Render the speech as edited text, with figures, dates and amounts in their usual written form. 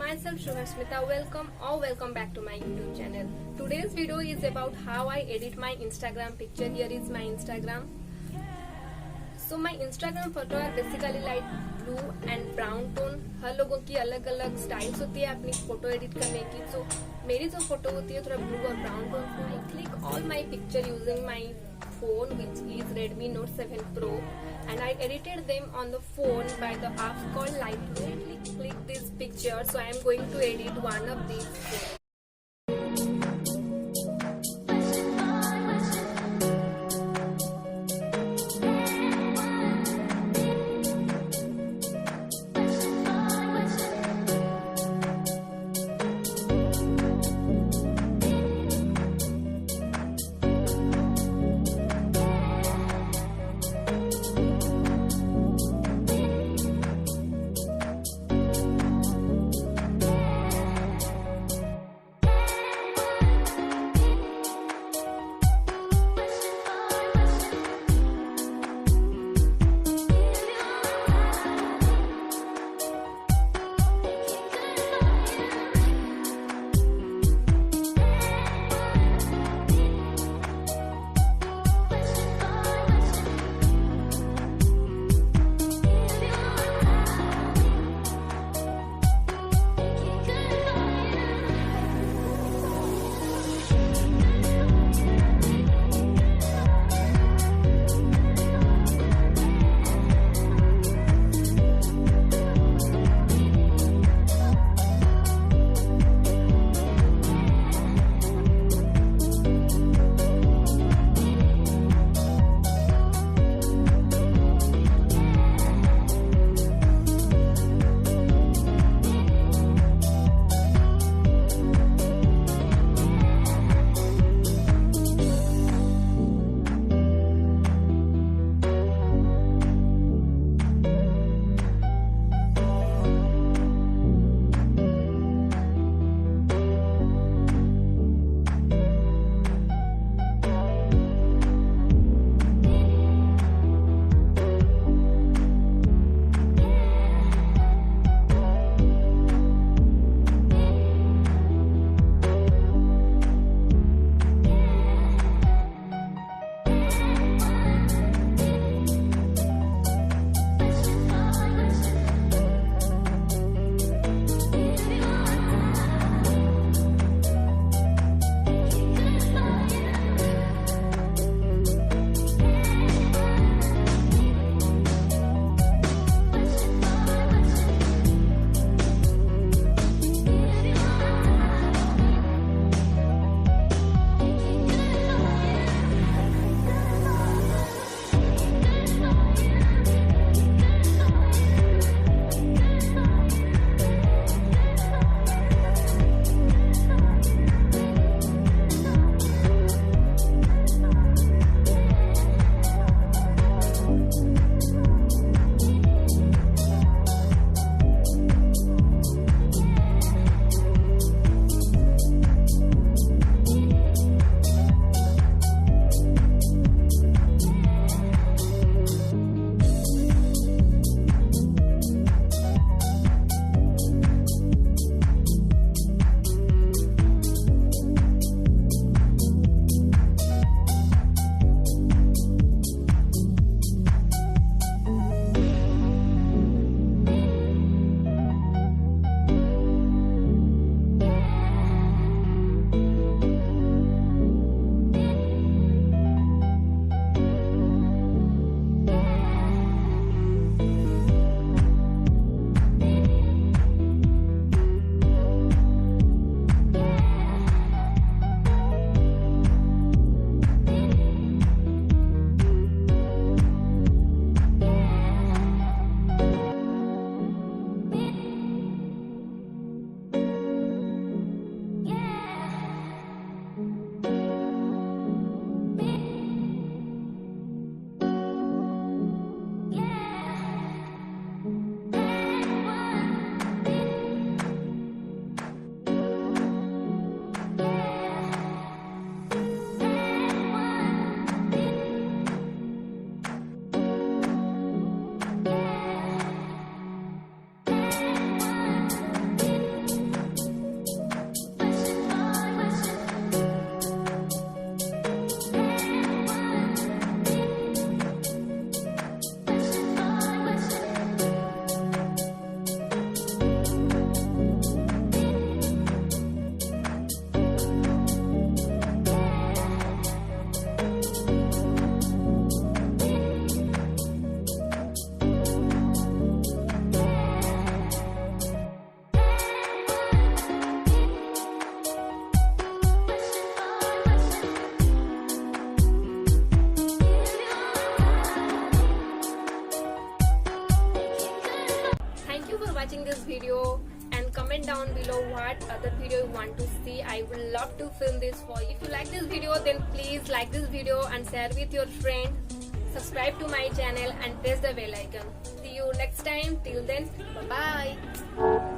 myself Shubhasmita. Welcome back to my YouTube channel. Today's video is about how I edit my Instagram picture. Here is my Instagram. So my Instagram photo are basically like blue and brown tone. हर लोगों की अलग अलग styles होती है अपनी photo edit करने की. So मेरी जो फोटो होती है थोड़ा ब्लू और brown tone. So I click all my picture using my phone, which is Redmi Note 7 Pro, and I edited them on the phone by the app called Lightroom. Click this picture, so I am going to edit one of these. below what other video you want to see. I would love to film this for you. If you like this video, then please like this video and share with your friend. Subscribe to my channel and press the bell icon. See you next time. Till then, bye bye.